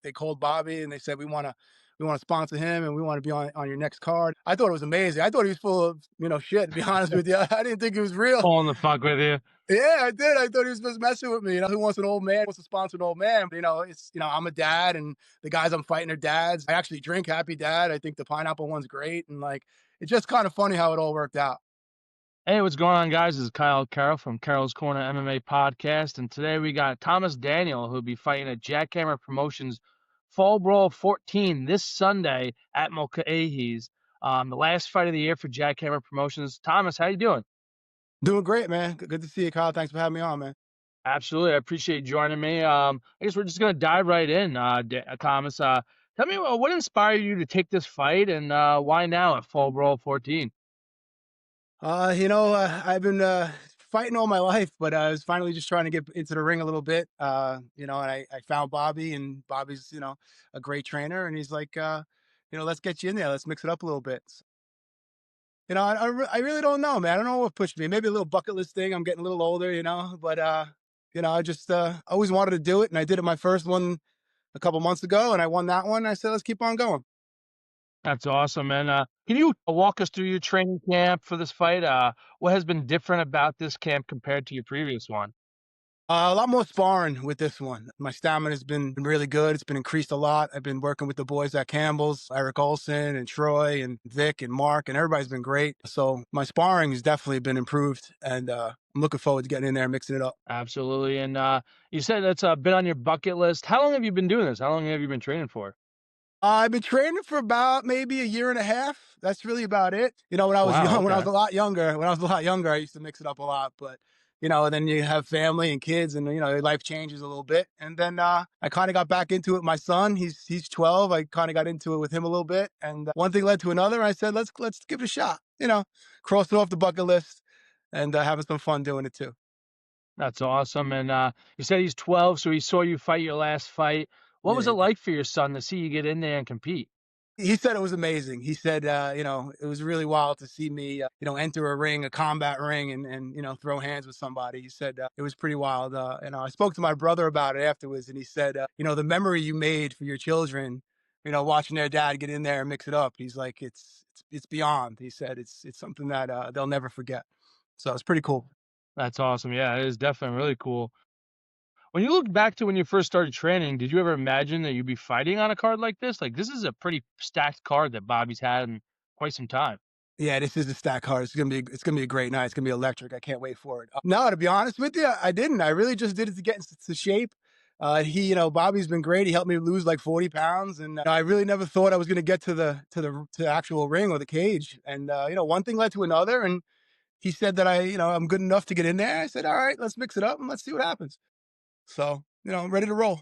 they called Bobby and they said we want to sponsor him and we want to be on your next card. I thought it was amazing. I thought he was full of shit. To be honest with you, I didn't think it was real. Pulling the fuck with you. Yeah, I did. I thought he was just messing with me. Who wants an old man? Wants to sponsor an old man? It's I'm a dad, and the guys I'm fighting are dads. I actually drink Happy Dad. I think the pineapple one's great, and it's just kind of funny how it all worked out. Hey, what's going on, guys? This is Carroll from Carroll's Corner MMA podcast, and today we got Thomas Daniel, who'll be fighting at Jackhammer Promotions Fall Brawl 14 this Sunday at Mulcahy's. The last fight of the year for Jackhammer Promotions. Thomas, how you doing? Doing great, man. Good to see you, Kyle. Thanks for having me on, man. Absolutely, I appreciate you joining me. I guess we're just gonna dive right in, Thomas. Tell me what inspired you to take this fight, and why now at Fall Brawl 14? I've been fighting all my life, but I was finally just trying to get into the ring a little bit. And I found Bobby, and Bobby's a great trainer, and he's like, let's get you in there, let's mix it up a little bit. I really don't know, man. I don't know what pushed me. Maybe a little bucket list thing. I'm getting a little older, but I just always wanted to do it, and I did it my first one a couple months ago, and I won that one. I said, let's keep on going. That's awesome, man. Can you walk us through your training camp for this fight? What has been different about this camp compared to your previous one? A lot more sparring with this one. My stamina's been really good. It's been increased a lot. I've been working with the boys at Campbell's, Eric Olson and Troy and Vic and Mark, and everybody's been great. So my sparring has definitely been improved, and I'm looking forward to getting in there and mixing it up. Absolutely. And you said that's been on your bucket list. How long have you been doing this? How long have you been training for? I've been training for about maybe a year and a half. That's really about it. When I was Wow. young, when I was Okay. a lot younger, I used to mix it up a lot. But then you have family and kids, and your life changes a little bit. And then I kind of got back into it. My son, he's 12. I kind of got into it with him a little bit, and one thing led to another. I said, let's give it a shot. Crossing off the bucket list, and having some fun doing it too. That's awesome. And you said he's 12, so he saw you fight your last fight. What was it Yeah. like for your son to see you get in there and compete? He said it was amazing. He said, it was really wild to see me, enter a ring, a combat ring, and throw hands with somebody. He said it was pretty wild. I spoke to my brother about it afterwards, and he said, the memory you made for your children, watching their dad get in there and mix it up. He's like, it's beyond. He said it's something that they'll never forget. So it's pretty cool. That's awesome. Yeah, it is definitely really cool. When you look back to when you first started training, did you ever imagine that you'd be fighting on a card like this? Like, this is a pretty stacked card that Bobby's had in quite some time. Yeah, this is a stack card. It's gonna be a great night. It's gonna be electric. I can't wait for it. No, to be honest with you, I didn't. I really just did it to get into shape. Bobby's been great. He helped me lose like 40 pounds, and I really never thought I was gonna get to the actual ring or the cage. And one thing led to another, and he said that I'm good enough to get in there. I said, all right, let's mix it up and let's see what happens. So I'm ready to roll.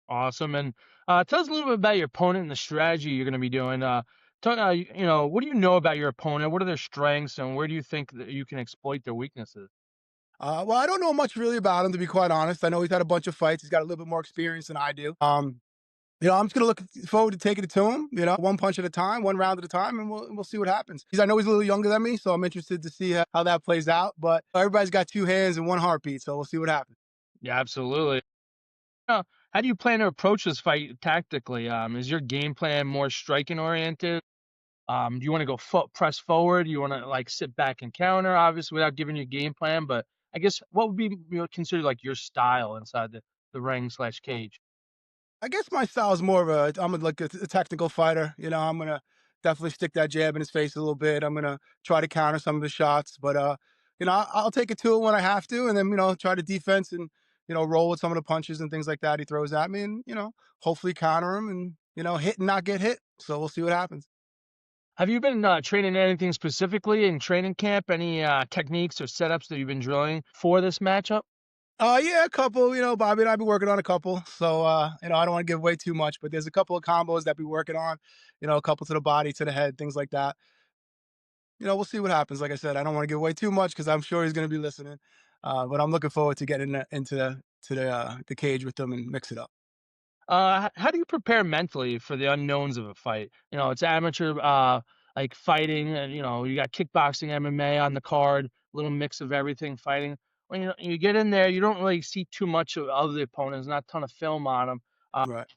Awesome. And tell us a little bit about your opponent and the strategy you're going to be doing. What do you know about your opponent? What are their strengths, and where do you think that you can exploit their weaknesses? Well, I don't know much really about him, to be quite honest. I know he's had a bunch of fights. He's got a little bit more experience than I do. I'm just gonna look forward to taking it to him. One punch at a time, one round at a time, and we'll see what happens. I know he's a little younger than me, so I'm interested to see how that plays out. But everybody's got two hands and one heartbeat, so we'll see what happens. Yeah, absolutely. How do you plan to approach this fight tactically? Is your game plan more striking oriented? Do you want to go press forward? Do you want to like sit back and counter, obviously, without giving your game plan? But I guess what would be considered like your style inside the ring/cage? I guess my style is more of a technical fighter. I'm gonna definitely stick that jab in his face a little bit. I'm gonna try to counter some of his shots, but I'll take it to it when I have to, and then try to defense and roll with some of the punches and things like that he throws at me, and hopefully counter him and hit and not get hit. So we'll see what happens. Have you been training anything specifically in training camp? Any techniques or setups that you've been drilling for this matchup? Yeah, a couple. Bobby and I be working on a couple. So I don't want to give away too much, but there's a couple of combos that we working on. A couple to the body, to the head, things like that. We'll see what happens. Like I said, I don't want to give away too much because I'm sure he's going to be listening. But I'm looking forward to getting into the cage with them and mix it up. How do you prepare mentally for the unknowns of a fight? It's amateur like fighting, and you got kickboxing, MMA on the card, a little mix of everything fighting. When you get in there, you don't really see too much of the opponents, not a ton of film on them. Right.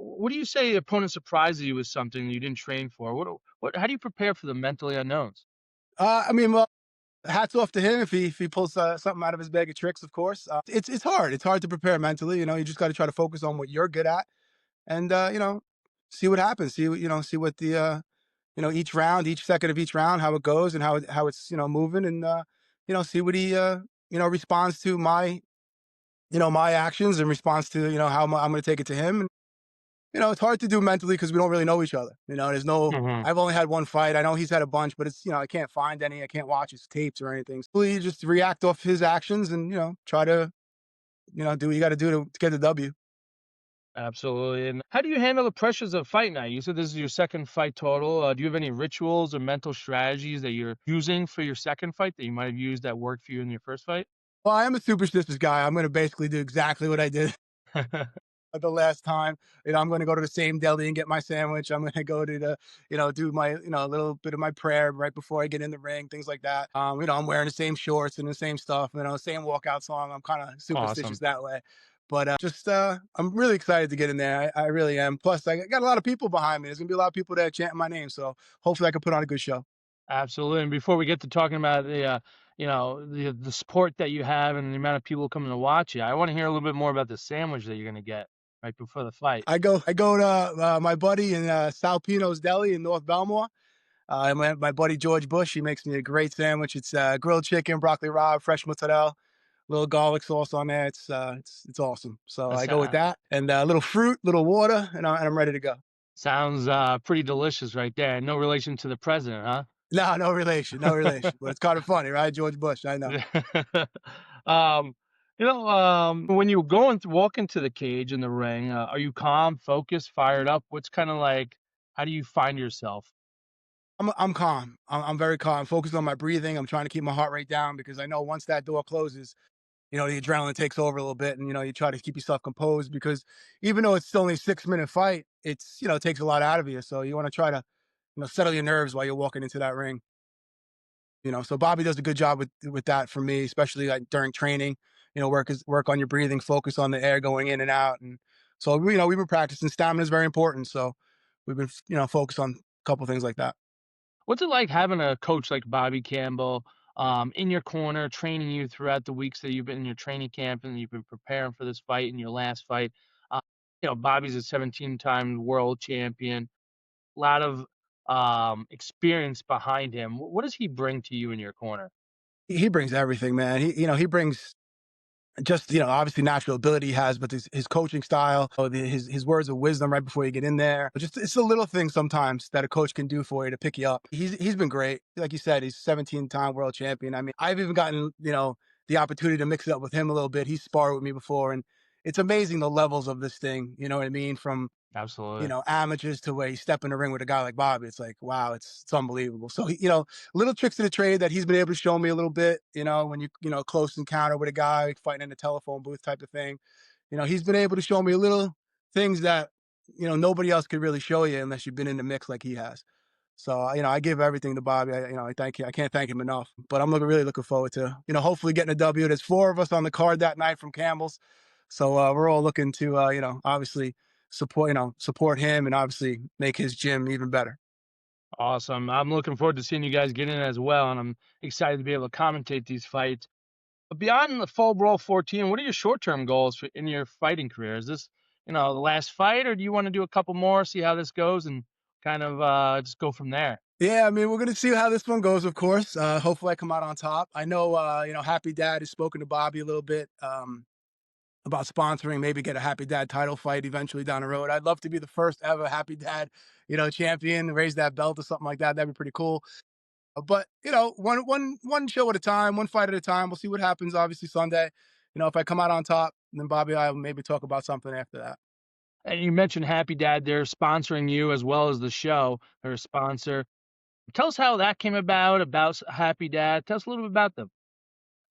What do you say opponent surprises you with something you didn't train for? How do you prepare for the mentally unknowns? I mean, well, hats off to him if he pulls something out of his bag of tricks. Of course, it's hard. It's hard to prepare mentally. You just got to try to focus on what you're good at, and see what happens. See what the each round, each second of each round, how it goes and how it's moving, and see what he responds to my actions and responds to how I'm going to take it to him. And it's hard to do mentally because we don't really know each other. There's no. Mhm. I've only had one fight. I know he's had a bunch, but it's I can't find any. I can't watch his tapes or anything. So you just react off his actions and try to do what you got to do to get the W. Absolutely. And how do you handle the pressures of fight night? You said this is your second fight total. Do you have any rituals or mental strategies that you're using for your second fight that you might have used that worked for you in your first fight? Well, I am a superstitious guy. I'm going to basically do exactly what I did the last time. I'm going to go to the same deli and get my sandwich. I'm going to go to do my, little bit of my prayer right before I get in the ring, things like that. I'm wearing the same shorts and the same stuff, same walkout song. I'm kind of superstitious Awesome. that way. But I'm really excited to get in there. I really am. Plus, I got a lot of people behind me. There's going to be a lot of people that chanting my name. So hopefully I can put on a good show. Absolutely. And before we get to talking about the support that you have and the amount of people coming to watch you, I want to hear a little bit more about the sandwich that you're going to get right before the fight. I go to my buddy in Sal Pino's Deli in North Belmore. My buddy George Bush, he makes me a great sandwich. It's grilled chicken, broccoli rabe, fresh mozzarella, little garlic sauce on there. It's awesome. So That I go with sou- that, and a little fruit, little water, and I'm ready to go. Sounds pretty delicious right there. No relation to the president, huh? No, no relation, no relation. But it's kind of funny, right? George Bush, I know. um, when you walk into the cage in the ring, are you calm, focused, fired up? What's kind of like? How do you find yourself? I'm calm. I'm very calm. Focused on my breathing. I'm trying to keep my heart rate down because I know once that door closes, the adrenaline takes over a little bit, and you try to keep yourself composed because even though it's only a 6 minute fight, it takes a lot out of you. So you want to try to settle your nerves while you're walking into that ring. So Bobby does a good job with that for me, especially like during training. Work on your breathing, focus on the air going in and out, and so we've been practicing. Stamina is very important, so we've been focused on a couple things like that. What's it like having a coach like Bobby Campbell in your corner, training you throughout the weeks that you've been in your training camp and you've been preparing for this fight and your last fight? Uh, Bobby's a 17-time world champion, a lot of experience behind him. What does he bring to you in your corner? He brings everything, man. He brings just obviously natural ability he has, but his coaching style, his words of wisdom right before you get in there. But just it's a little thing sometimes that a coach can do for you to pick you up. He's been great, like you said. He's 17-time world champion. I mean, I've even gotten the opportunity to mix it up with him a little bit. He's sparred with me before, and it's amazing the levels of this thing. You know what I mean? From Absolutely. amateurs to where you step in the ring with a guy like Bobby. It's like, wow, it's unbelievable. So, little tricks of the trade that he's been able to show me a little bit, when close encounter with a guy fighting in a telephone booth type of thing. He's been able to show me little things that, nobody else could really show you unless you've been in the mix like he has. So, I give everything to Bobby. I thank you. I can't thank him enough. But I'm really looking forward to, hopefully getting a W. There's four of us on the card that night from Campbell's. So we're all looking to, obviously support him and obviously make his gym even better. Awesome. I'm looking forward to seeing you guys get in as well, and I'm excited to be able to commentate these fights. But beyond the full Brawl 14, what are your short-term goals in your fighting career? Is this, the last fight, or do you want to do a couple more, see how this goes, and kind of just go from there? Yeah, I mean, we're gonna see how this one goes, of course. Hopefully I come out on top. I know Happy Dad has spoken to Bobby a little bit about sponsoring, maybe get a Happy Dad title fight eventually down the road. I'd love to be the first ever Happy Dad, champion, raise that belt or something like that. That'd be pretty cool. But one show at a time, one fight at a time. We'll see what happens. Obviously Sunday, if I come out on top, then Bobby and I will maybe talk about something after that. And you mentioned Happy Dad, they're sponsoring you as well as the show. They're a sponsor. Tell us how that came about Happy Dad. Tell us a little bit about them.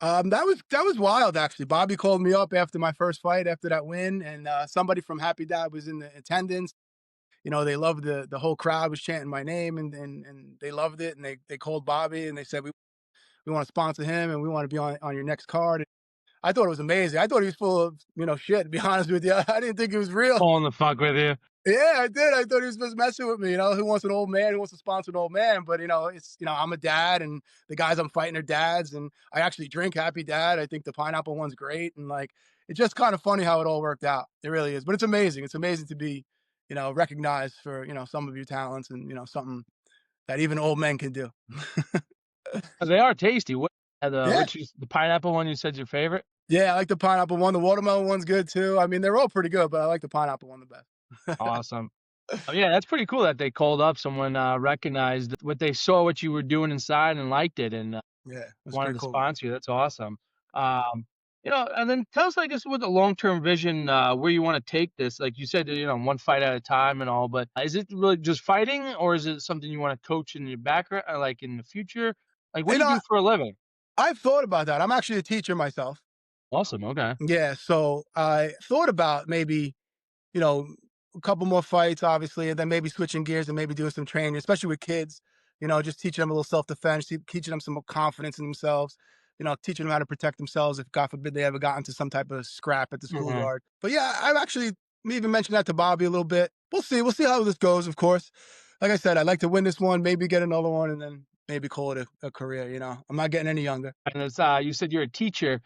That was wild actually. Bobby called me up after my first fight, after that win, and somebody from Happy Dad was in the attendance. They loved the whole crowd was chanting my name, and they loved it, and they called Bobby and they said we want to sponsor him and we want to be on your next card. I thought it was amazing. I thought he was full of shit. To be honest with you, I didn't think it was real. Pulling the fuck with you. Yeah, I did. I thought he was just messing with me. Who wants an old man? Who wants to sponsor an old man? But it's I'm a dad, and the guys I'm fighting are dads, and I actually drink Happy Dad. I think the pineapple one's great, and like it's just kind of funny how it all worked out. It really is. But it's amazing. It's amazing to be, recognized for some of your talents and something that even old men can do. They are tasty. What Yeah, which is the pineapple one you said's your favorite? yeah. I like the pineapple one. The watermelon one's good too. I mean, they're all pretty good, but I like the pineapple one the best. Awesome. Oh, yeah, that's pretty cool that they called up someone, recognized what they saw what you were doing inside and liked it and, Yeah, it's wanted pretty to cool, man. sponsor you. That's awesome. And then tell us, I guess, what the long-term vision, where you wanna take this. Like you said, one fight at a time and all, but is it really just fighting, or is it something you wanna coach in your background like, in the future? Like, what You do you know, do for a living? I've thought about that. I'm actually a teacher myself. Awesome, okay. Yeah, so I thought about maybe, you know, a couple more fights, obviously, and then maybe switching gears and maybe doing some training, especially with kids, just teaching them a little self defense, teaching them some more confidence in themselves, teaching them how to protect themselves if, God forbid, they ever got into some type of scrap at the Mhm. schoolyard. But yeah, I've actually even mentioned that to Bobby a little bit. We'll see. We'll see how this goes, of course. Like I said, I'd like to win this one, maybe get another one, and then maybe call it a career. I'm not getting any younger. And it's, you said you're a teacher.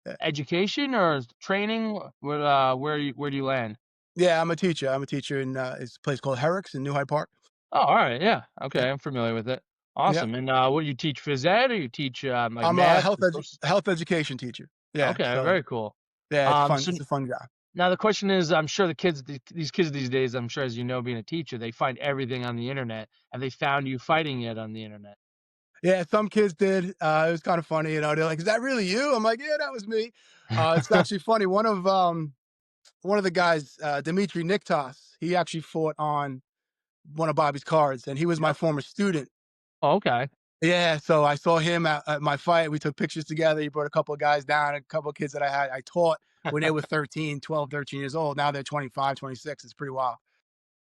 Yeah. Education or training? Where do you land? Yeah, I'm a teacher. I'm a teacher in it's a place called Herrick's in New Hyde Park. Oh, alright, yeah, Yeah. okay, I'm familiar with it. Yeah. Awesome, and, what do you teach, phys ed or you teach, like, I'm a math or social health education teacher. Yeah, okay, so very cool. yeah, it's fun. So It's a fun job. now the question is, I'm sure these kids these days, I'm sure as you know, being a teacher, they find everything on the internet. Have they found you fighting yet on the internet? Yeah, some kids did. It was kind of funny. They're like, "Is that really you?" I'm like, "Yeah, that was me." It's actually funny. One of the guys, Dimitri Niktas, he actually fought on one of Bobby's cards, and he was my Yep. former student. Oh, okay. Yeah, so I saw him at my fight. We took pictures together. He brought a couple of guys down, a couple of kids that I taught when they were 13, 12, 13 years old. Now they're 25, 26. It's pretty wild.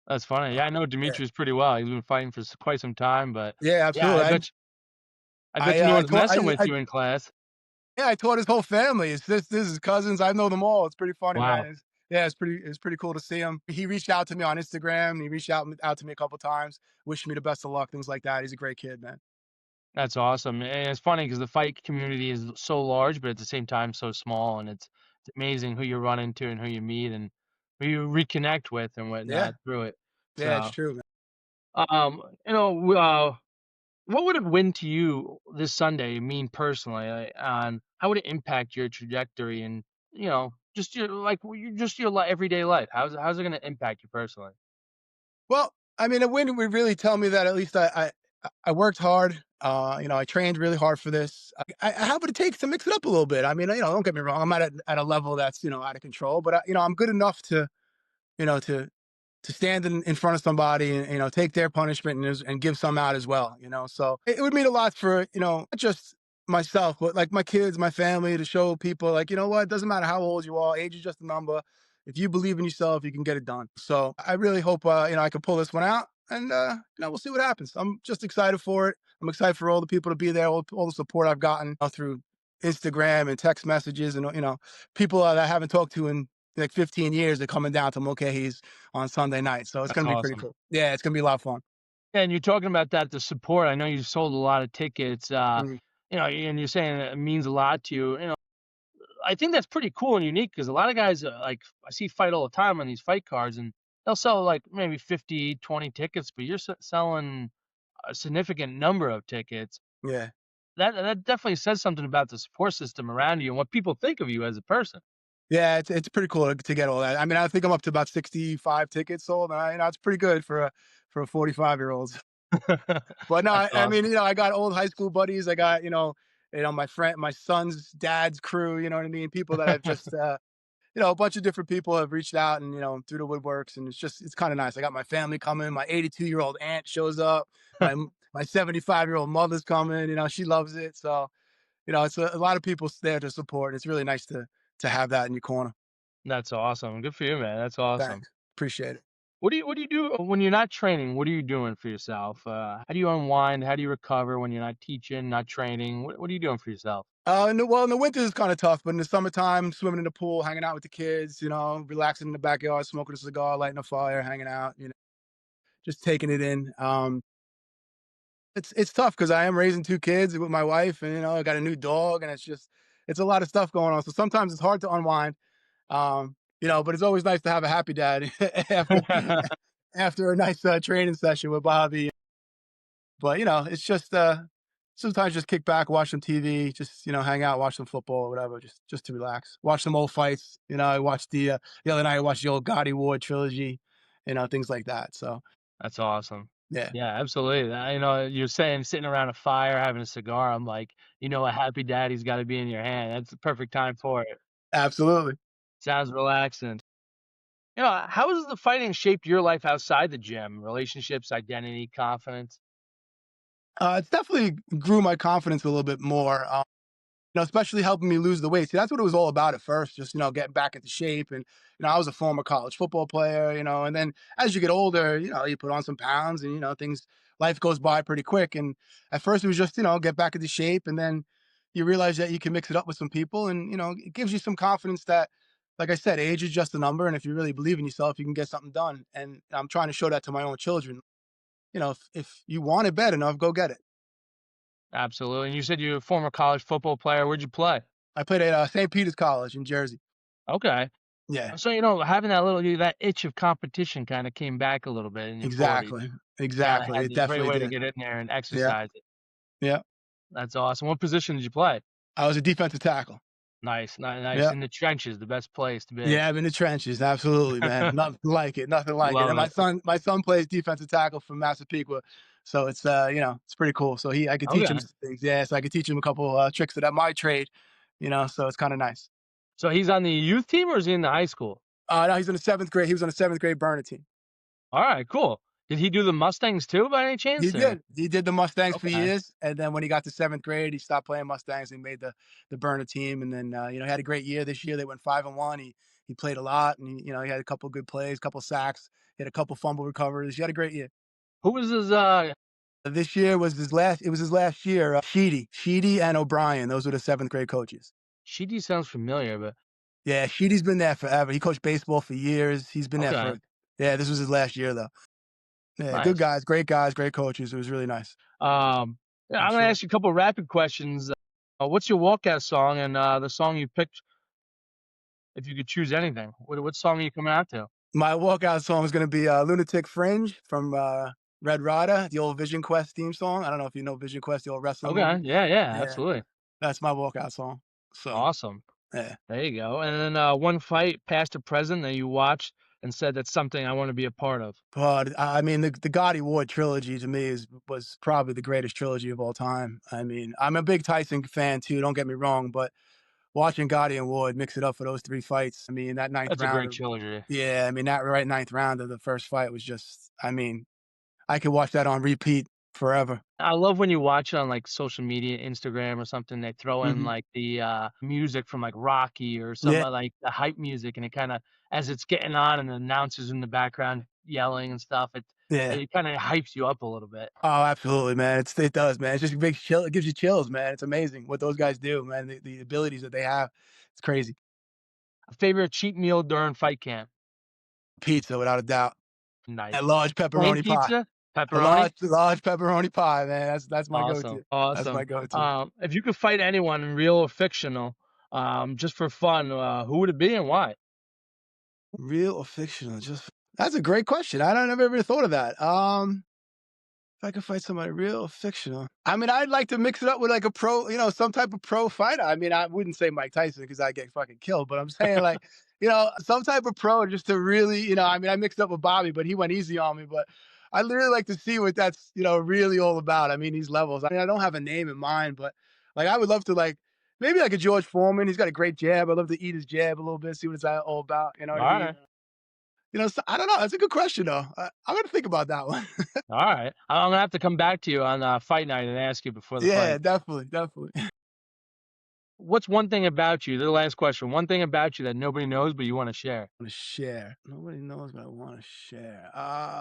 That's funny. Yeah, I know Yeah. Demetrius pretty well. He's been fighting for quite some time, but Yeah, yeah, absolutely. I bet you no I one's taught messing with you in class. yeah, I taught his whole family. It's this is cousins. I know them all. It's pretty funny, Wow, man. Yeah, it's pretty cool to see him. He reached out to me on Instagram. He reached out to me a couple times, wished me the best of luck, things like that. He's a great kid, man. that's awesome, and it's funny because the fight community is so large, but at the same time so small, and it's amazing who you run into and who you meet and who you reconnect with and Yeah, whatnot through it. yeah, it's So, true, man. what would a win to you this Sunday mean personally, on how would it impact your trajectory and, just your like, just your everyday life? How's it gonna impact you personally? Well, I mean, a win would really tell me that at least I worked hard. I trained really hard for this. I have what it takes to mix it up a little bit. I mean, don't get me wrong. I'm at a level that's out of control, but I'm good enough to you know to to stand in front of somebody and take their punishment and give some out as well. So it would mean a lot for not just myself, but like my kids, my family, to show people like what, it doesn't matter how old you are, age is just a number. If you believe in yourself, you can get it done. So I really hope I can pull this one out, and we'll see what happens. I'm just excited for it. I'm excited for all the people to be there, all the support I've gotten through Instagram and text messages, and people that I haven't talked to in like 15 years are coming down to Mulcahy's on Sunday night. So it's That's gonna be pretty awesome. cool. Yeah, it's gonna be a lot of fun. And you're talking about that, the support. I know you sold a lot of tickets, Mhm. and you're saying it means a lot to you. I think that's pretty cool and unique because a lot of guys, like I see fight all the time on these fight cards, and they'll sell like maybe 50, 20 tickets, but you're selling a significant number of tickets. Yeah. That definitely says something about the support system around you and what people think of you as a person. Yeah, it's pretty cool to get all that. I mean, I think I'm up to about 65 tickets sold, and it's pretty good for a 45-year-old. But no, That's I mean, awesome. I got old high school buddies. I got my son's dad's crew. You know what I mean? People that I've just a bunch of different people have reached out and through the woodworks, and it's kind of nice. I got my family coming. My 82-year-old aunt shows up. My 75-year-old mother's coming. She loves it. So it's a lot of people there to support. It's really nice to have that in your corner. That's awesome. Good for you, man. That's awesome. Thanks, appreciate it. What do you do when you're not training? What are you doing for yourself? How do you unwind? How do you recover when you're not teaching, not training? What are you doing for yourself? In the winter is kind of tough, but in the summertime, swimming in the pool, hanging out with the kids, relaxing in the backyard, smoking a cigar, lighting a fire, hanging out, just taking it in. It's tough because I am raising two kids with my wife, and I got a new dog, and it's a lot of stuff going on. So sometimes it's hard to unwind. But it's always nice to have a happy dad after a nice training session with Bobby. But it's just sometimes just kick back, watch some TV, just hang out, watch some football or whatever, just to relax. Watch some old fights. I watched the other night. I watched the old Gotti Ward trilogy, things like that. So That's awesome. yeah, Yeah, absolutely. You're saying sitting around a fire having a cigar. I'm like, a happy daddy's got to be in your hand. That's the perfect time for it. absolutely. Sounds relaxing. How has the fighting shaped your life outside the gym? Relationships, identity, confidence? It's definitely grew my confidence a little bit more. Especially helping me lose the weight. See, that's what it was all about at first, just, getting back into shape. And, I was a former college football player, and then as you get older, you put on some pounds and, life goes by pretty quick. And at first it was just, get back into shape. And then you realize that you can mix it up with some people and, it gives you some confidence that, like I said, age is just a number. And if you really believe in yourself, you can get something done. And I'm trying to show that to my own children. If you want it bad enough, go get it. Absolutely. And you said you're a former college football player. Where'd you play? I played at St. Peter's College in Jersey. Okay. Yeah. So, having that itch of competition kind of came back a little bit in your 40s. Exactly, You gotta exactly, have it the great definitely way to did. get in there and Yeah, exercise it. yeah. That's awesome. What position did you play? I was a defensive tackle. Nice, nice. Yeah, In the trenches, the best place to be. yeah, I'm in the trenches, absolutely, man. Nothing like it, nothing like it, and Love my it. son my son plays defensive tackle from Massapequa, so it's pretty cool. So I could teach him Okay. some things, yeah, so I could teach him a couple, tricks that my trade, so it's kinda nice. So he's on the youth team or is he in the high school? No, he's in the 7th grade, he was on the 7th grade burner team. All right, cool. Did he do the Mustangs too by any chance or? He did the Mustangs for Okay. years, and then when he got to 7th grade, he stopped playing Mustangs and made the burner team, and then, he had a great year this year, they went 5-1, he played a lot, and he had a couple good plays, couple sacks, he had a couple fumble recoveries, he had a great year. Who was his This year was his last year, Sheedy and O'Brien, those were the 7th grade coaches. Sheedy sounds familiar, but Yeah, Sheedy's been there forever, he coached baseball for years, he's been there okay. for yeah, this was his last year, though. Yeah, good Nice. guys, great coaches, it was really nice. Yeah, For I'm gonna sure. ask you a couple rapid questions. What's your walkout song and the song you picked if you could choose anything? What song are you coming out to? My walkout song is gonna be, "Lunatic Fringe" from, Red Ryder, the old Vision Quest theme song. I don't know if you know Vision Quest, the old wrestling Okay. movie. Yeah, yeah, Yeah, absolutely. that's my walkout song. So, Awesome. yeah. There you go. And then one fight, past or present, that you watched and said that's something I want to be a part of. But, I mean, the Gotti Ward trilogy to me was probably the greatest trilogy of all time. I mean, I'm a big Tyson fan too, don't get me wrong, but watching Gotti and Ward mix it up for those 3 fights, I mean, that ninth That's a round great of trilogy. yeah, I mean, that right ninth round of the first fight was just I mean, I could watch that on repeat forever. I love when you watch it on like social media, Instagram or something. They throw in Mhm. like the music from like Rocky or some Yeah, like the hype music, and it kind of as it's getting on, and the announcers in the background yelling and stuff. yeah. It kind of hypes you up a little bit. Oh, absolutely, man. It does, man. It's just a big chill. It gives you chills, man. It's amazing what those guys do, man. The abilities that they have. It's crazy. A favorite cheat meal during fight camp? Pizza, without a doubt. A Nice. large Plain pepperoni pie. pizza, A pepperoni. large pepperoni pie, man. That's my Awesome, go-to. That's awesome. my go-to. If you could fight anyone, real or fictional, just for fun, who would it be and why? Real or fictional? Just that's a great question. I don't never ever thought of that. If I could fight somebody real or fictional, I mean, I'd like to mix it up with like a pro, some type of pro fighter. I mean, I wouldn't say Mike Tyson because I get fucking killed, but I'm saying like, some type of pro just to really, I mean, I mixed up with Bobby, but he went easy on me. But I really like to see what that's, really all about. I mean, these levels. I mean, I don't have a name in mind, but like, I would love to like maybe like a George Foreman. He's got a great jab. I'd love to eat his jab a little bit, see what it's all about. You know what I mean? Alright, So, I don't know. That's a good question though. I'm gonna think about that one. alright. I'm gonna have to come back to you on, fight night and ask you before the Yeah, fight. definitely, definitely. What's one thing about you the last question, one thing about you that nobody knows but you wanna share? Wanna share. Nobody knows, but I wanna share.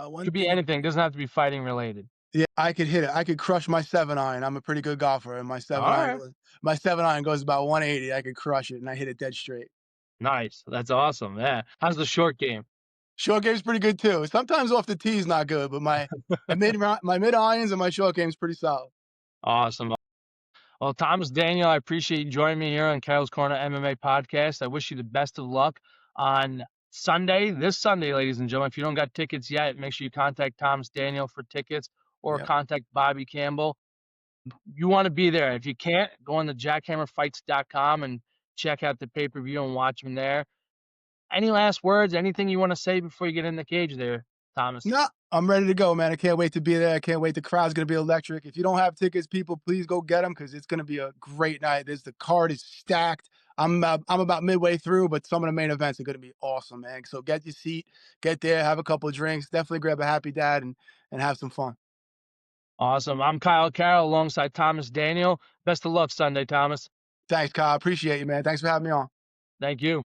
One Could be thing anything, doesn't have to be fighting related. Yeah, I could hit it. I could crush my 7-iron. I'm a pretty good golfer, and All right. my 7-iron goes about 180. I could crush it, and I hit it dead straight. Nice. That's awesome. Yeah. How's the short game? Short game's pretty good too. Sometimes off the tee is not good, but my mid irons and my short game's pretty solid. Awesome. Well, Thomas Daniel, I appreciate you joining me here on Carroll's Corner MMA podcast. I wish you the best of luck on Sunday, this Sunday, ladies and gentlemen. If you don't got tickets yet, make sure you contact Thomas Daniel for tickets or Yep. contact Bobby Campbell. You want to be there. If you can't, go on to jackhammerfights.com and check out the pay-per-view and watch him there. Any last words? Anything you want to say before you get in the cage there, Thomas? No, I'm ready to go, man. I can't wait to be there. I can't wait. The crowd's gonna be electric. If you don't have tickets, people, please go get them because it's gonna be a great night. The card is stacked. I'm about midway through, but some of the main events are gonna be awesome, man. So get your seat, get there, have a couple of drinks, definitely grab a happy dad and have some fun. Awesome. I'm Kyle Carroll alongside Thomas Daniel. Best of luck Sunday, Thomas. Thanks, Kyle. Appreciate you, man. Thanks for having me on. Thank you.